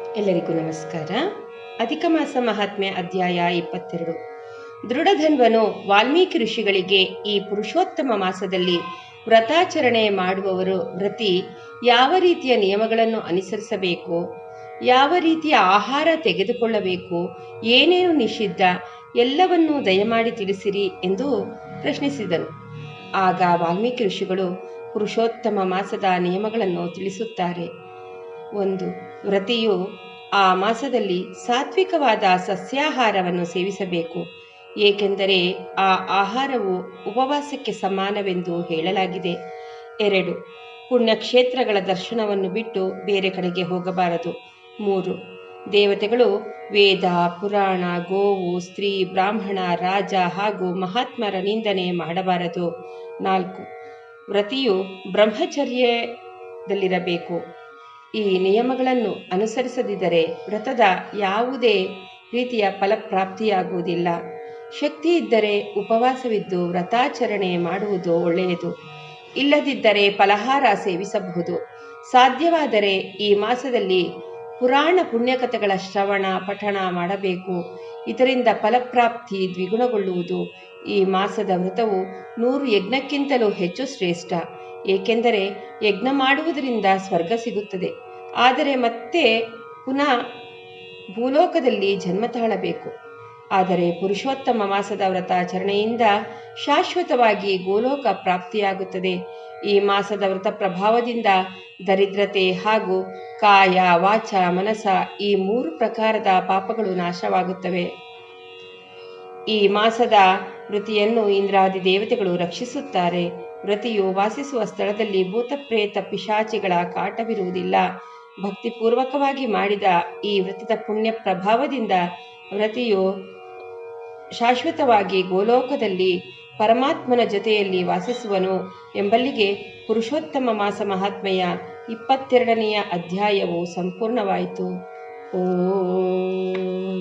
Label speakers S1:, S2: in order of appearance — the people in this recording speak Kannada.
S1: ಎಲ್ಲರಿಗೂ ನಮಸ್ಕಾರ. ಅಧಿಕ ಮಾಸ ಮಹಾತ್ಮೆ ಅಧ್ಯಾಯ 22. ದೃಢಧನ್ವನು ವಾಲ್ಮೀಕಿ ಋಷಿಗಳಿಗೆ ಈ ಪುರುಷೋತ್ತಮ ಮಾಸದಲ್ಲಿ ವ್ರತಾಚರಣೆ ಮಾಡುವವರು ವ್ರತಿ ಯಾವ ರೀತಿಯ ನಿಯಮಗಳನ್ನು ಅನುಸರಿಸಬೇಕು, ಯಾವ ರೀತಿಯ ಆಹಾರ ತೆಗೆದುಕೊಳ್ಳಬೇಕು, ಏನೇನು ನಿಷಿದ್ಧ ಎಲ್ಲವನ್ನೂ ದಯಮಾಡಿ ತಿಳಿಸಿರಿ ಎಂದು ಪ್ರಶ್ನಿಸಿದನು. ಆಗ ವಾಲ್ಮೀಕಿ ಋಷಿಗಳು ಪುರುಷೋತ್ತಮ ಮಾಸದ ನಿಯಮಗಳನ್ನು ತಿಳಿಸುತ್ತಾರೆ. 1. ವ್ರತಿಯು ಆ ಮಾಸದಲ್ಲಿ ಸಾತ್ವಿಕವಾದ ಸಸ್ಯಾಹಾರವನ್ನು ಸೇವಿಸಬೇಕು, ಏಕೆಂದರೆ ಆ ಆಹಾರವು ಉಪವಾಸಕ್ಕೆ ಸಮಾನವೆಂದು ಹೇಳಲಾಗಿದೆ. 2. ಪುಣ್ಯಕ್ಷೇತ್ರಗಳ ದರ್ಶನವನ್ನು ಬಿಟ್ಟು ಬೇರೆ ಕಡೆಗೆ ಹೋಗಬಾರದು. 3. ದೇವತೆಗಳು, ವೇದ, ಪುರಾಣ, ಗೋವು, ಸ್ತ್ರೀ, ಬ್ರಾಹ್ಮಣ, ರಾಜ ಹಾಗೂ ಮಹಾತ್ಮರ ನಿಂದನೆ ಮಾಡಬಾರದು. 4. ವ್ರತಿಯು ಬ್ರಹ್ಮಚರ್ಯದಲ್ಲಿರಬೇಕು. ಈ ನಿಯಮಗಳನ್ನು ಅನುಸರಿಸದಿದ್ದರೆ ವ್ರತದ ಯಾವುದೇ ರೀತಿಯ ಫಲಪ್ರಾಪ್ತಿಯಾಗುವುದಿಲ್ಲ. ಶಕ್ತಿ ಇದ್ದರೆ ಉಪವಾಸವಿದ್ದು ವ್ರತಾಚರಣೆ ಮಾಡುವುದು ಒಳ್ಳೆಯದು. ಇಲ್ಲದಿದ್ದರೆ ಫಲಹಾರ ಸೇವಿಸಬಹುದು. ಸಾಧ್ಯವಾದರೆ ಈ ಮಾಸದಲ್ಲಿ ಪುರಾಣ ಪುಣ್ಯಕಥೆಗಳ ಶ್ರವಣ ಪಠಣ ಮಾಡಬೇಕು. ಇದರಿಂದ ಫಲಪ್ರಾಪ್ತಿ ದ್ವಿಗುಣಗೊಳ್ಳುವುದು. ಈ ಮಾಸದ ವ್ರತವು 100 ಯಜ್ಞಕ್ಕಿಂತಲೂ ಹೆಚ್ಚು ಶ್ರೇಷ್ಠ, ಏಕೆಂದರೆ ಯಜ್ಞ ಮಾಡುವುದರಿಂದ ಸ್ವರ್ಗ ಸಿಗುತ್ತದೆ. ಆದರೆ ಮತ್ತೆ ಪುನಃ ಭೂಲೋಕದಲ್ಲಿ ಜನ್ಮ ತಾಳಬೇಕು. ಆದರೆ ಪುರುಷೋತ್ತಮ ಮಾಸದ ವ್ರತಾಚರಣೆಯಿಂದ ಶಾಶ್ವತವಾಗಿ ಗೋಲೋಕ ಪ್ರಾಪ್ತಿಯಾಗುತ್ತದೆ. ಈ ಮಾಸದ ವ್ರತ ಪ್ರಭಾವದಿಂದ ದರಿದ್ರತೆ ಹಾಗೂ ಕಾಯ, ವಾಚ, ಮನಸ ಈ 3 ಪ್ರಕಾರದ ಪಾಪಗಳು ನಾಶವಾಗುತ್ತವೆ. ಈ ಮಾಸದ ವ್ರತಿಯನ್ನು ಇಂದ್ರಾದಿ ದೇವತೆಗಳು ರಕ್ಷಿಸುತ್ತಾರೆ. ವ್ರತಿಯು ವಾಸಿಸುವ ಸ್ಥಳದಲ್ಲಿ ಭೂತ ಪ್ರೇತ ಪಿಶಾಚಿಗಳ ಕಾಟವಿರುವುದಿಲ್ಲ. ಭಕ್ತಿಪೂರ್ವಕವಾಗಿ ಮಾಡಿದ ಈ ವ್ರತದ ಪುಣ್ಯ ಪ್ರಭಾವದಿಂದ ವ್ರತಿಯು ಶಾಶ್ವತವಾಗಿ ಗೋಲೋಕದಲ್ಲಿ ಪರಮಾತ್ಮನ ಜೊತೆಯಲ್ಲಿ ವಾಸಿಸುವನು ಎಂಬಲ್ಲಿಗೆ ಪುರುಷೋತ್ತಮ ಮಾಸ ಮಹಾತ್ಮೆಯ 22ನೆಯ ಅಧ್ಯಾಯವು ಸಂಪೂರ್ಣವಾಯಿತು. ಓಂ.